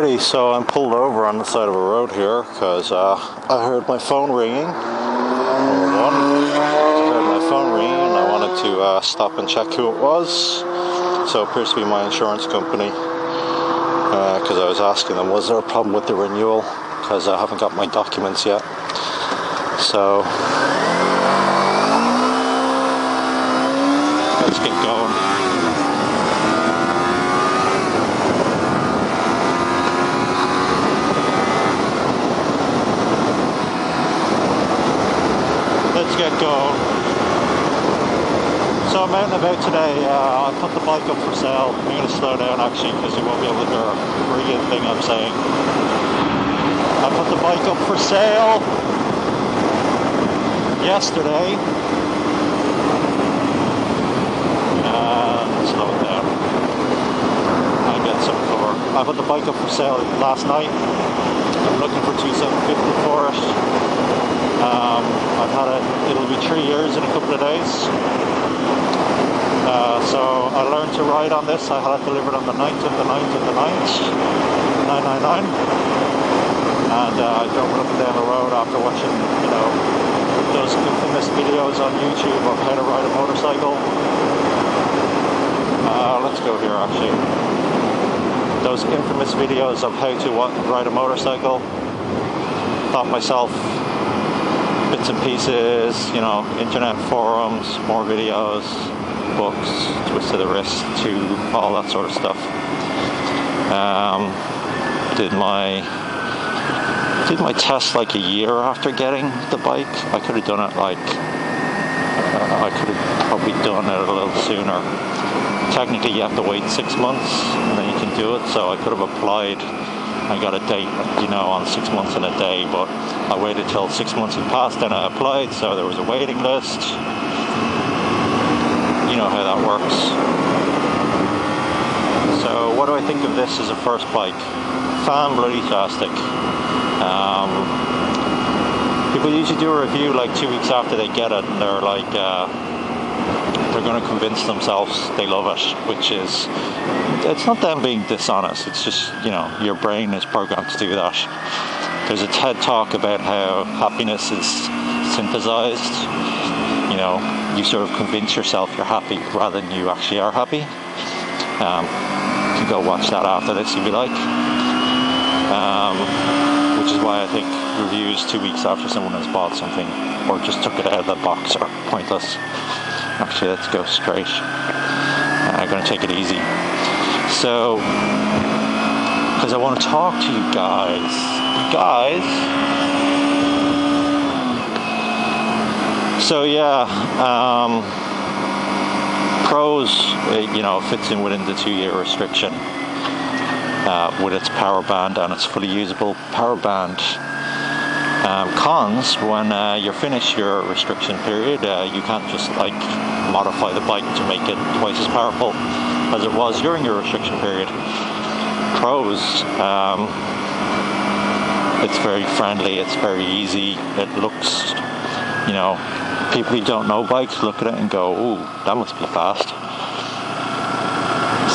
Alrighty, so I'm pulled over on the side of a road here because I heard my phone ringing. I heard my phone ringing and I wanted to stop and check who it was. So it appears to be my insurance company because I was asking them, was there a problem with the renewal? Because I haven't got my documents yet. So let's get going. Let's get going. So I'm out and about today. I put the bike up for sale. I'm going to slow down actually because you won't be able to hear a friggin' thing I'm saying. I put the bike up for sale yesterday. And slow it down. I get some cover. I put the bike up for sale last night. I'm looking for $2,750 for it. I've had it, it'll be 3 years in a couple of days. So I learned to ride on this. I had it delivered on the 9th of the 9th of the 9th, 999. And I drove it up and down the road after watching, you know, those infamous videos on YouTube of how to ride a motorcycle. Let's go here actually. Those infamous videos of how to ride a motorcycle. Thought myself, bits and pieces, you know, internet forums, more videos, books, twist of the wrist, tube, all that sort of stuff. Did my test like a year after getting the bike. I could have done it like, I could have probably done it a little sooner. Technically you have to wait 6 months and then you can do it, so I could have applied. I got a date, you know, on 6 months and a day, but I waited till 6 months had passed, then I applied, so there was a waiting list. You know how that works. So what do I think of this as a first bike? Fan-bloody-tastic. People usually do a review like 2 weeks after they get it, and they're like, they're going to convince themselves they love it, which is, it's not them being dishonest, it's just, you know, your brain is programmed to do that. There's a TED talk about how happiness is synthesized. You know, you sort of convince yourself you're happy rather than you actually are happy. You can go watch that after this if you like. Which is why I think reviews 2 weeks after someone has bought something or just took it out of the box are pointless. Actually, let's go straight. I'm going to take it easy. So, because I want to talk to you guys. So yeah, pros, you know, fits in within the 2-year restriction with its power band and its fully usable power band. Cons, when you're finished your restriction period, you can't just like modify the bike to make it twice as powerful as it was during your restriction period. Pros, it's very friendly, it's very easy, it looks, you know, people who don't know bikes look at it and go, ooh, that must be fast.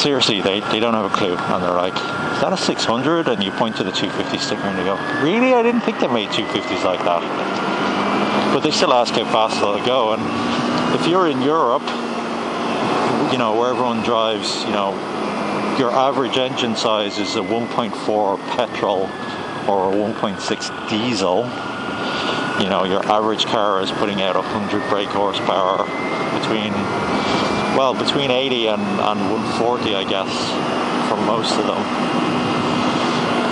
Seriously, they don't have a clue, and they're like, is that a 600? And you point to the 250 sticker and they go, really? I didn't think they made 250s like that. But they still ask how fast they'll go. And if you're in Europe, you know, where everyone drives, you know, your average engine size is a 1.4 petrol or a 1.6 diesel. You know, your average car is putting out 100 brake horsepower between 80 and 140, I guess, for most of them.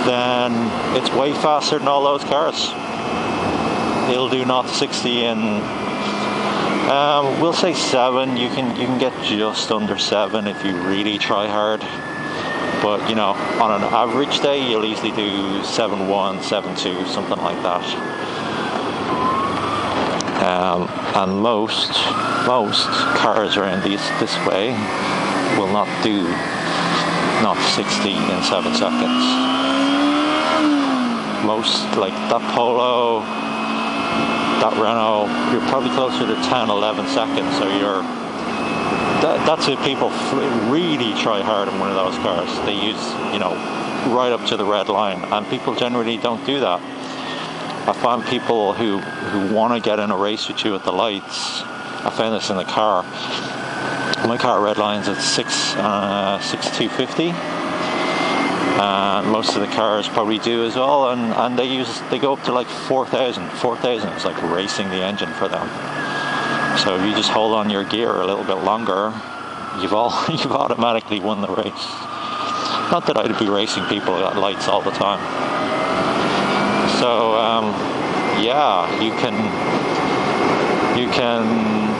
Then it's way faster than all those cars. It'll do 0 to 60 in, we'll say 7. You can get just under 7 if you really try hard. But you know, on an average day, you'll easily do 7.1, 7.2, something like that. And most cars around this way will not do 0 to 60 in 7 seconds. Most, like that Polo, that Renault, you're probably closer to 10, 11 seconds. So that's if people really try hard in one of those cars. They use, you know, right up to the red line, and people generally don't do that. I find people who want to get in a race with you at the lights. I found this in the car. My car red lines at 6,250. And most of the cars probably do as well, and they go up to like 4,000. 4,000 is like racing the engine for them. So if you just hold on your gear a little bit longer, you've automatically won the race. Not that I'd be racing people at lights all the time. So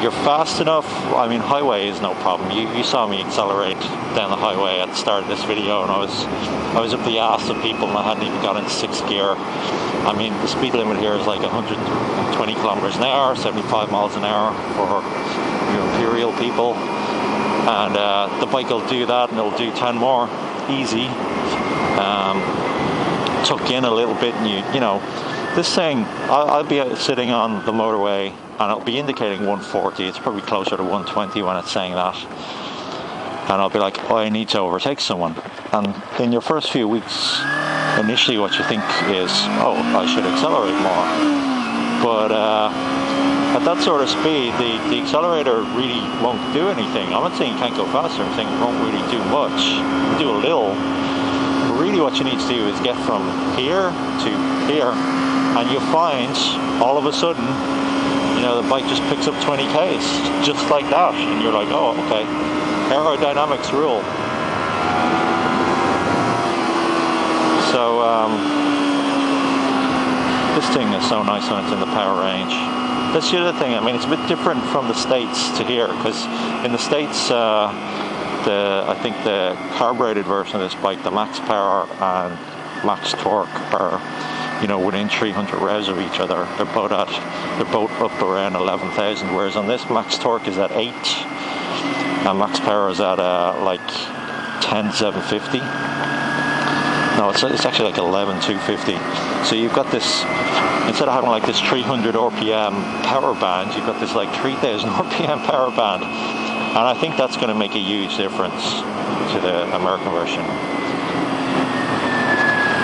you're fast enough. I mean, highway is no problem. You saw me accelerate down the highway at the start of this video, and I was up the ass of people, and I hadn't even got into 6th gear. I mean, the speed limit here is like 120 kilometers an hour, 75 miles an hour for your imperial people, and the bike will do that, and it'll do 10 more easy. Tuck in a little bit, and you know. This thing, I'll be sitting on the motorway and it'll be indicating 140. It's probably closer to 120 when it's saying that. And I'll be like, oh, I need to overtake someone. And in your first few weeks, initially what you think is, oh, I should accelerate more. But at that sort of speed, the accelerator really won't do anything. I'm not saying you can't go faster, I'm saying it won't really do much. It'll do a little. But really what you need to do is get from here to here. And you'll find, all of a sudden, you know, the bike just picks up 20 k's, just like that. And you're like, oh, okay, aerodynamics rule. So, this thing is so nice when it's in the power range. That's the other thing, I mean, it's a bit different from the States to here, because in the States, I think the carbureted version of this bike, the max power and max torque are, you know, within 300 revs of each other. They're both up around 11,000, whereas on this max torque is at 8 and max power is at like 10,750. No, it's actually like 11,250. So you've got this, instead of having like this 300 RPM power band, you've got this like 3,000 RPM power band, and I think that's going to make a huge difference to the American version.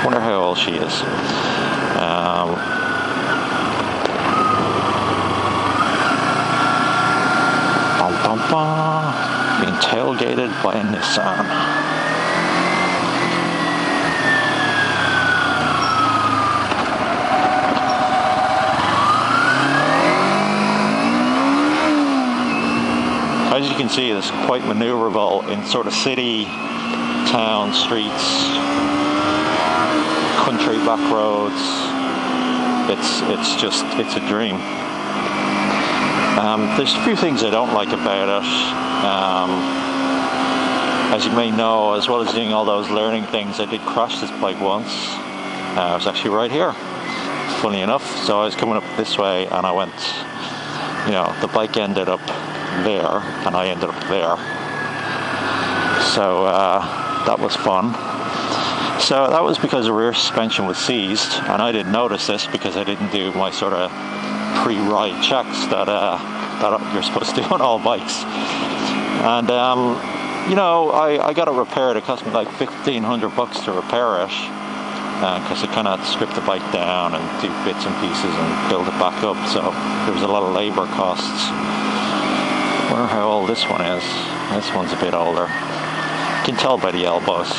Wonder how old she is. Being tailgated by a Nissan. As you can see, it's quite maneuverable in sort of city, town, streets, country back roads. It's a dream. There's a few things I don't like about it. As you may know, as well as doing all those learning things, I did crash this bike once. I was actually right here, funny enough. So I was coming up this way and I went, you know, the bike ended up there and I ended up there. So that was fun. So that was because the rear suspension was seized, and I didn't notice this because I didn't do my sort of pre-ride checks that you're supposed to do on all bikes. And you know, I got it repaired. It cost me like $1,500 to repair it, because I kind of stripped the bike down and do bits and pieces and build it back up. So there was a lot of labor costs. I wonder how old this one is. This one's a bit older. You can tell by the elbows.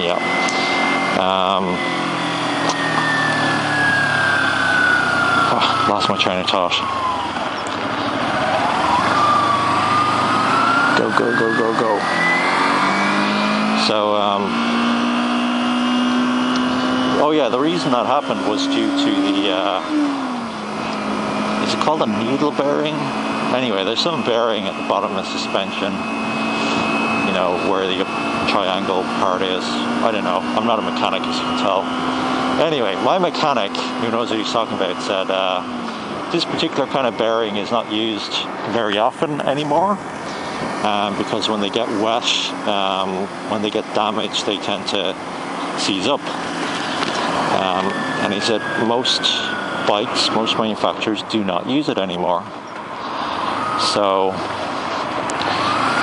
Yeah. Lost my train of thought. Go, go, go, go, go. So, oh yeah, the reason that happened was due to the, is it called a needle bearing? Anyway, there's some bearing at the bottom of the suspension, you know, where the triangle part is. I don't know. I'm not a mechanic, as you can tell. Anyway, my mechanic, who knows what he's talking about, said this particular kind of bearing is not used very often anymore, because when they get wet, when they get damaged, they tend to seize up. And he said most bikes, most manufacturers do not use it anymore. So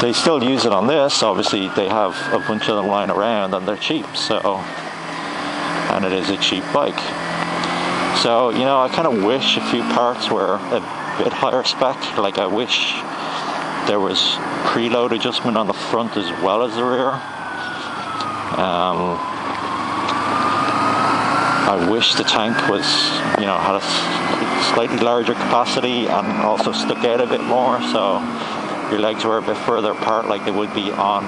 they still use it on this. Obviously, they have a bunch of them lying around and they're cheap, so, and it is a cheap bike. So, you know, I kind of wish a few parts were a bit higher spec. Like, I wish there was preload adjustment on the front as well as the rear. I wish the tank was, you know, had a slightly larger capacity and also stuck out a bit more, so your legs were a bit further apart like they would be on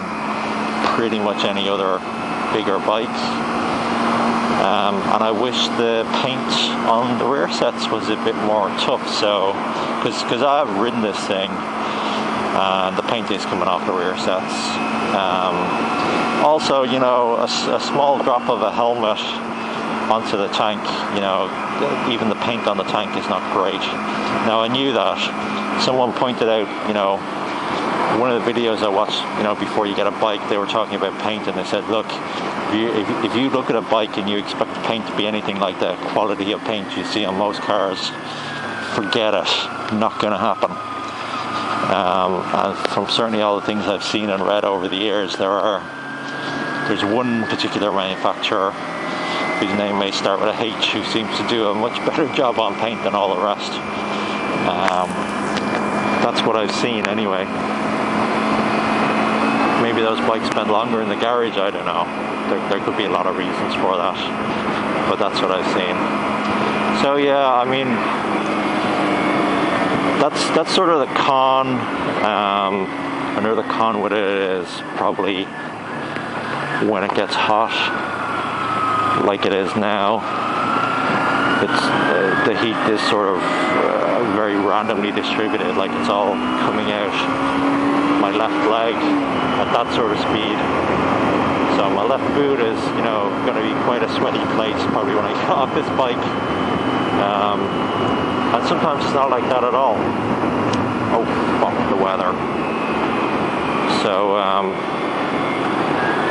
pretty much any other bigger bikes. And I wish the paint on the rear sets was a bit more tough, so because I have ridden this thing and the paint is coming off the rear sets. Also, you know, a small drop of a helmet onto the tank, you know, even the paint on the tank is not great. Now, I knew that. Someone pointed out, you know, one of the videos I watched, you know, before you get a bike, they were talking about paint, and they said, look, if you look at a bike and you expect the paint to be anything like the quality of paint you see on most cars, forget it, not going to happen. And from certainly all the things I've seen and read over the years, there's one particular manufacturer whose name may start with a H, who seems to do a much better job on paint than all the rest. That's what I've seen anyway. Maybe those bikes spend longer in the garage, I don't know. There could be a lot of reasons for that, but that's what I've seen. So yeah, I mean, that's sort of the con. Another con with it is probably when it gets hot, like it is now. It's the heat is sort of very randomly distributed, like it's all coming out my left leg at that sort of speed. So my left boot is, you know, going to be quite a sweaty place probably when I get off this bike. And sometimes it's not like that at all. Oh, fuck the weather. So,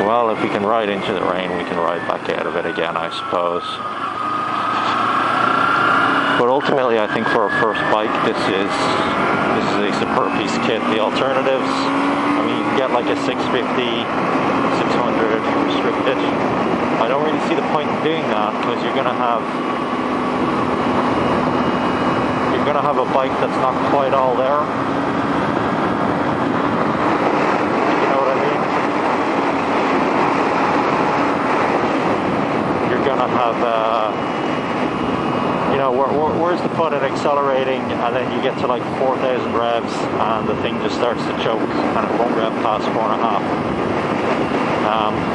well, if we can ride into the rain, we can ride back out of it again, I suppose. But ultimately, I think for a first bike, this is a superb piece of kit. The alternatives, I mean, you can get like a 650, 600 restricted. I don't really see the point in doing that, because you're gonna have a bike that's not quite all there. You know what I mean? You're gonna have you know, where's the fun in accelerating and then you get to like 4,000 revs and the thing just starts to choke and it won't rev past 4.5.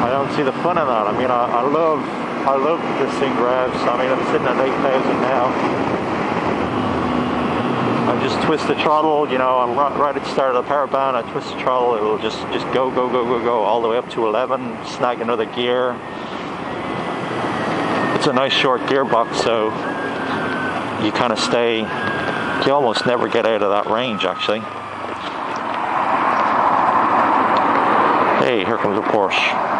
I don't see the fun in that. I mean, I love this thing revs. I mean, I'm sitting at 8,000 now. I just twist the throttle, you know, I'm right at the start of the power band, I twist the throttle, it'll just go all the way up to 11, snag another gear. It's a nice short gearbox, so you kind of stay, you almost never get out of that range actually. Hey, here comes a Porsche.